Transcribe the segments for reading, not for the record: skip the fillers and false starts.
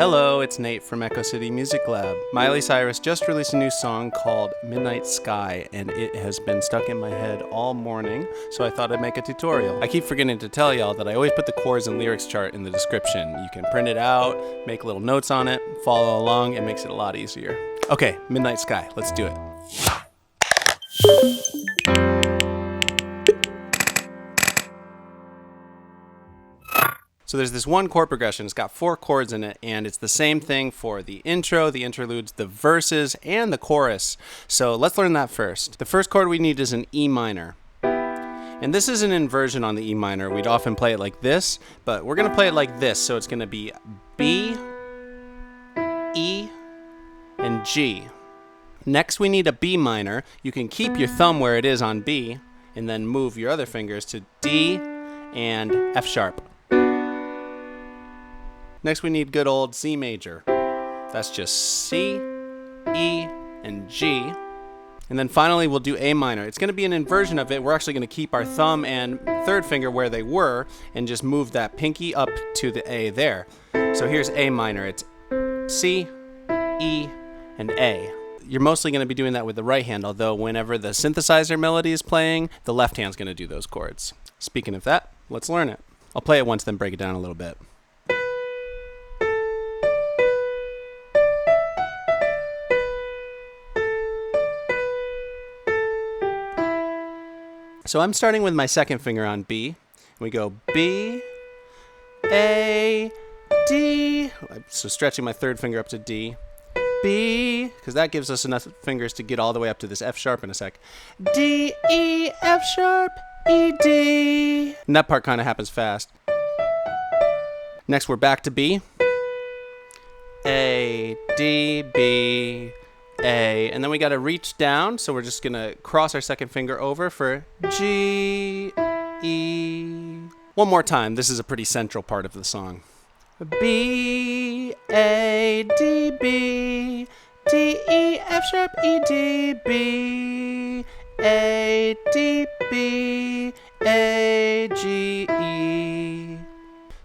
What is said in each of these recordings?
Hello, it's Nate from Echo City Music Lab. Miley Cyrus just released a new song called Midnight Sky, and it has been stuck in my head all morning, so I thought I'd make a tutorial. I keep forgetting to tell y'all that I always put the chords and lyrics chart in the description. You can print it out, make little notes on it, follow along, it makes it a lot easier. Okay, Midnight Sky, let's do it. So there's this one chord progression, it's got 4 chords in it, and it's the same thing for the intro, the interludes, the verses, and the chorus. So let's learn that first. The first chord we need is an E minor. And this is an inversion on the E minor. We'd often play it like this, but we're gonna play it like this. So it's gonna be B, E, and G. Next we need a B minor. You can keep your thumb where it is on B, and then move your other fingers to D and F sharp. Next we need good old C major. That's just C, E, and G. And then finally we'll do A minor. It's going to be an inversion of it. We're actually going to keep our thumb and third finger where they were and just move that pinky up to the A there. So here's A minor. It's C, E, and A. You're mostly going to be doing that with the right hand, although whenever the synthesizer melody is playing, the left hand's going to do those chords. Speaking of that, let's learn it. I'll play it once, then break it down a little bit. So I'm starting with my second finger on B. We go B, A, D. So stretching my third finger up to D. B, because that gives us enough fingers to get all the way up to this F sharp in a sec. D, E, F sharp, E, D. And that part kind of happens fast. Next we're back to B. A, D, B, A, and then we got to reach down, so we're just going to cross our second finger over for G, E. One more time, this is a pretty central part of the song. B, A, D, B, D, E, F sharp, E, D, B, A, D, B, A, G, E.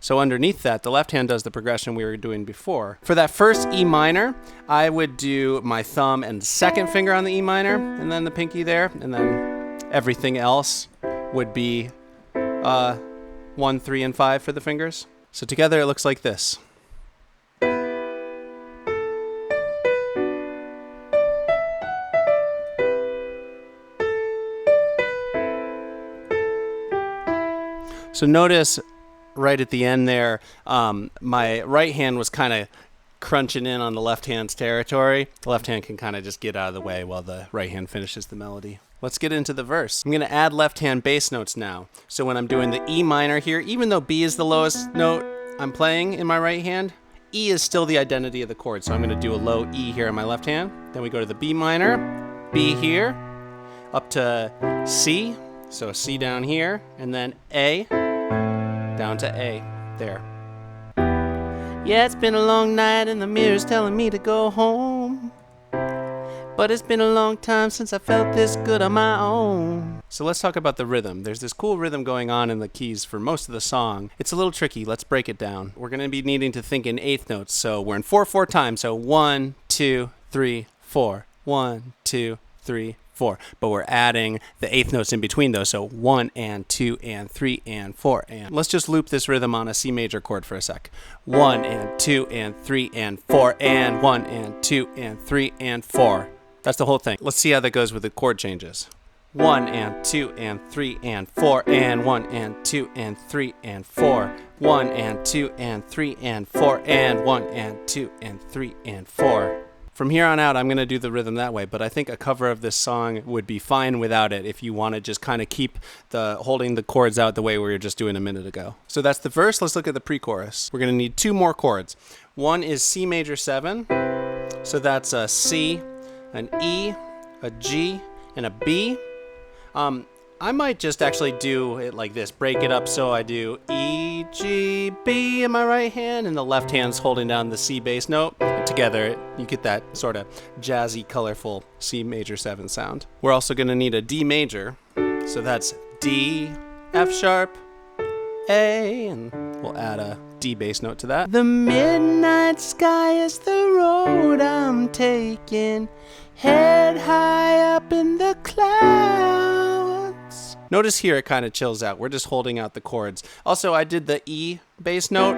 So underneath that, the left hand does the progression we were doing before. For that first E minor, I would do my thumb and second finger on the E minor, and then the pinky there, and then everything else would be 1, 3, and 5 for the fingers. So together it looks like this. So notice right at the end there, my right hand was kind of crunching in on the left hand's territory. The left hand can kind of just get out of the way while the right hand finishes the melody. Let's get into the verse. I'm going to add left hand bass notes now. So when I'm doing the E minor here, even though B is the lowest note I'm playing in my right hand, E is still the identity of the chord. So I'm going to do a low E here in my left hand. Then we go to the B minor, B here, up to C, so C down here, and then A, down to A, there. Yeah, it's been a long night and the mirror's telling me to go home. But it's been a long time since I felt this good on my own. So let's talk about the rhythm. There's this cool rhythm going on in the keys for most of the song. It's a little tricky. Let's break it down. We're going to be needing to think in eighth notes. So we're in 4/4 time. So 1, 2, 3, 4. 1, 2, 3, 4. But we're adding the eighth notes in between those. So 1 and 2 and 3 and 4 and. Let's just loop this rhythm on a C major chord for a sec. 1 and 2 and 3 and 4 and 1 and 2 and 3 and 4. That's the whole thing. Let's see how that goes with the chord changes. 1 and 2 and 3 and 4 and 1 and 2 and 3 and 4. 1 and 2 and 3 and 4 and 1 and 2 and 3 and 4. From here on out, I'm going to do the rhythm that way, but I think a cover of this song would be fine without it if you want to just kind of keep holding the chords out the way we were just doing a minute ago. So that's the verse. Let's look at the pre-chorus. We're going to need 2 more chords. One is C major 7, so that's a C, an E, a G, and a B. I might just actually do it like this, break it up so I do E, G, B in my right hand, and the left hand's holding down the C bass note. And together, you get that sort of jazzy, colorful C major 7 sound. We're also going to need a D major, so that's D, F sharp, A, and we'll add a D D bass note to that. The midnight sky is the road I'm taking, head high up in the clouds. Notice here it kind of chills out. We're just holding out the chords. Also, I did the E bass note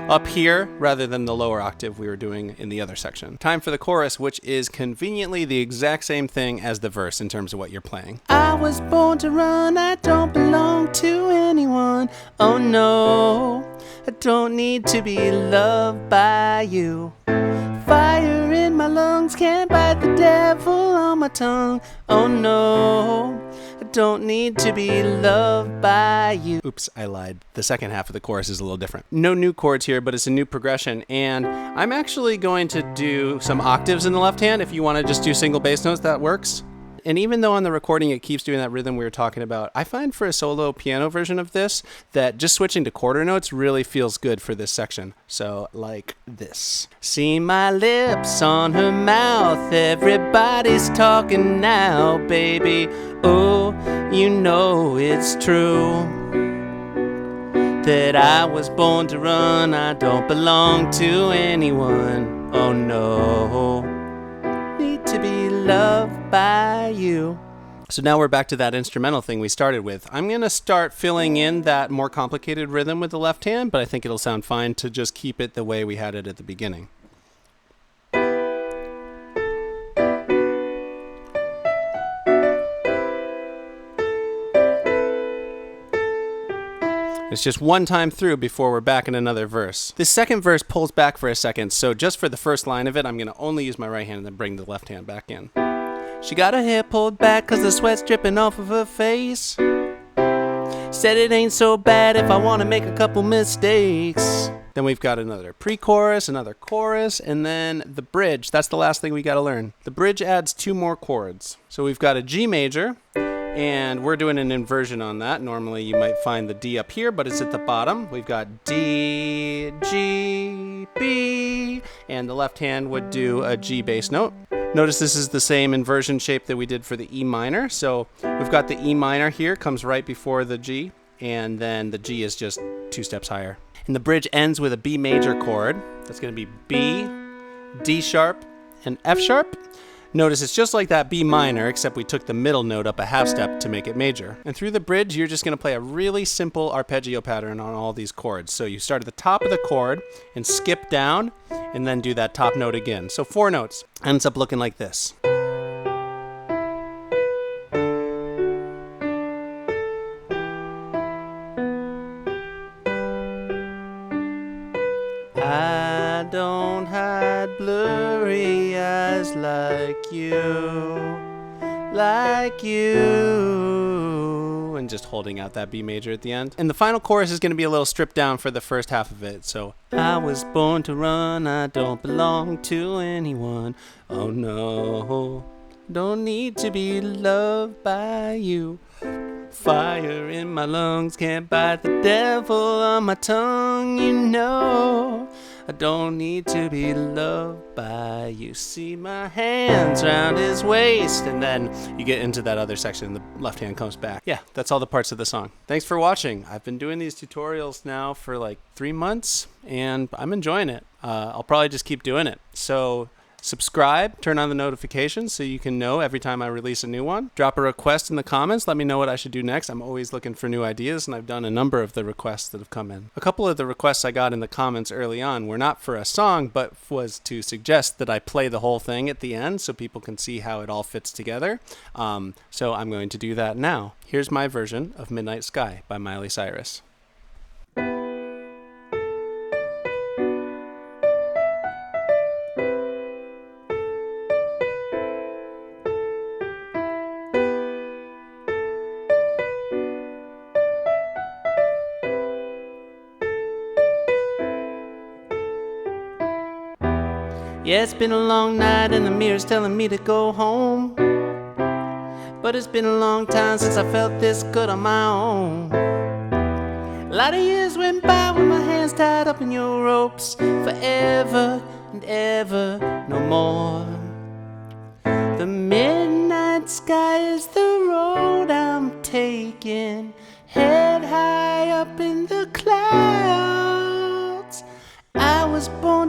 up here rather than the lower octave we were doing in the other section. Time for the chorus, which is conveniently the exact same thing as the verse in terms of what you're playing. I was born to run, I don't belong to anyone. Oh no, I don't need to be loved by you. Fire in my lungs, can't bite the devil on my tongue. Oh no, I don't need to be loved by you. Oops, I lied. The second half of the chorus is a little different. No new chords here, but it's a new progression, and I'm actually going to do some octaves in the left hand. If you want to just do single bass notes, that works. And even though on the recording it keeps doing that rhythm we were talking about, I find for a solo piano version of this that just switching to quarter notes really feels good for this section. So like this. See my lips on her mouth, everybody's talking now, baby. Oh, you know it's true that I was born to run, I don't belong to anyone. Oh no, need to be loved by you. So now we're back to that instrumental thing we started with. I'm going to start filling in that more complicated rhythm with the left hand, but I think it'll sound fine to just keep it the way we had it at the beginning. It's just one time through before we're back in another verse. This second verse pulls back for a second, so just for the first line of it, I'm going to only use my right hand and then bring the left hand back in. She got her hair pulled back cause the sweat's dripping off of her face. Said it ain't so bad if I want to make a couple mistakes. Then we've got another pre-chorus, another chorus, and then the bridge. That's the last thing we got to learn. The bridge adds 2 more chords. So we've got a G major, and we're doing an inversion on that. Normally you might find the D up here, but it's at the bottom. We've got D, G, B, and the left hand would do a G bass note. Notice this is the same inversion shape that we did for the E minor. So we've got the E minor here, comes right before the G, and then the G is just 2 steps higher. And the bridge ends with a B major chord. That's going to be B, D sharp, and F sharp. Notice it's just like that B minor, except we took the middle note up a half step to make it major. And through the bridge, you're just going to play a really simple arpeggio pattern on all these chords. So you start at the top of the chord and skip down, and then do that top note again. So 4 notes. Ends up looking like this. I don't hide blurry eyes like you, and just holding out that B major at the end. And the final chorus is going to be a little stripped down for the first half of it. So, I was born to run, I don't belong to anyone. Oh no, don't need to be loved by you. Fire in my lungs, can't bite the devil on my tongue. You know, I don't need to be loved by you. See my hands round his waist, and then you get into that other section, the left hand comes back. Yeah, that's all the parts of the song. Thanks for watching. I've been doing these tutorials now for like 3 months, and I'm enjoying it. I'll probably just keep doing it. So subscribe, turn on the notifications so you can know every time I release a new one. Drop a request in the comments. Let me know what I should do next. I'm always looking for new ideas, and I've done a number of the requests that have come in. A couple of the requests I got in the comments early on were not for a song, but was to suggest that I play the whole thing at the end so people can see how it all fits together. So I'm going to do that now. Here's my version of Midnight Sky by Miley Cyrus. Yeah, it's been a long night and the mirror's telling me to go home. But it's been a long time since I felt this good on my own. A lot of years went by with my hands tied up in your ropes. Forever and ever, no more. The midnight sky is the road I'm taking, head high up in the clouds.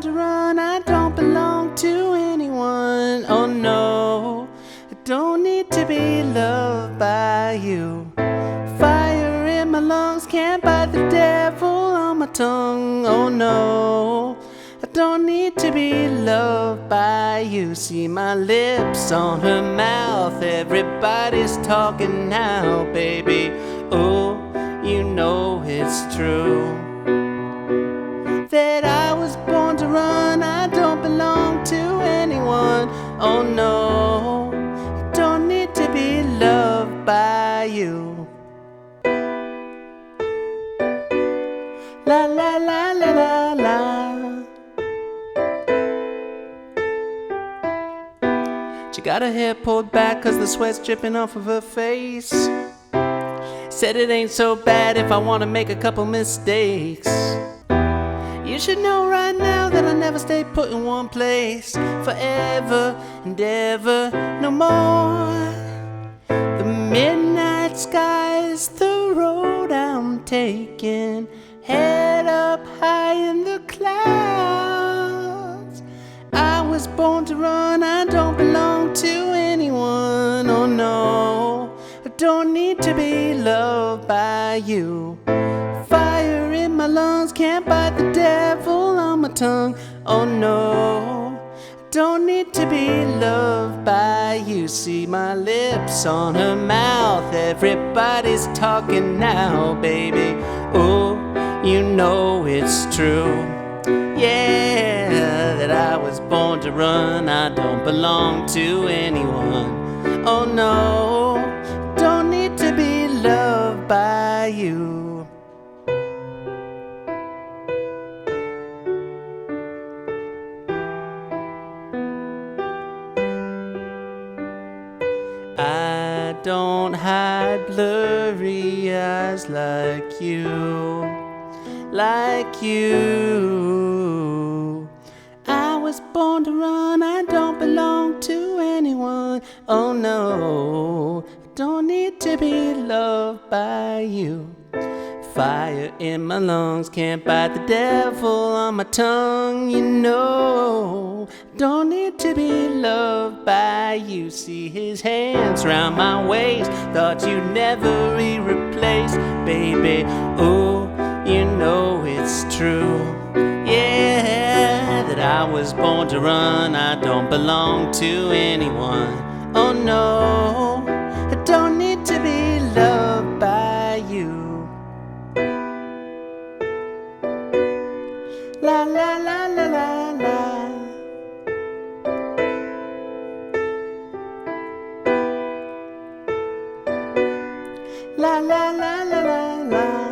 to run, I don't belong to anyone. Oh no, I don't need to be loved by you. Fire in my lungs, can't bite the devil on my tongue. Oh no, I don't need to be loved by you. See my lips on her mouth, everybody's talking now, baby. Oh, you know it's true that I was born to run, I don't belong to anyone. Oh no, I don't need to be loved by you. La la la la la la. She got her hair pulled back cause the sweat's dripping off of her face. Said it ain't so bad if I wanna make a couple mistakes. You should know right now that I never stay put in one place forever and ever, no more. The midnight sky's the road I'm taking, head up high in the clouds. I was born to run, I don't belong to anyone. Oh no, I don't need to be loved by you. Fire in my lungs, can't bite the devil on my tongue. Oh no, I don't need to be loved by you. See my lips on her mouth, everybody's talking now, baby. Oh, you know it's true, yeah, that I was born to run, I don't belong to anyone. Oh no, I don't need to be loved by you. I don't hide blurry eyes like you, like you. I was born to run, I don't belong to anyone. Oh no, I don't need to be loved by you. Fire in my lungs, can't bite the devil on my tongue. You know, don't need to be loved by you. See his hands round my waist, thought you'd never be replaced, baby. Oh, you know it's true, yeah, that I was born to run, I don't belong to anyone. Oh no, I don't need to be loved by you. La la la la la la. La la la la la la.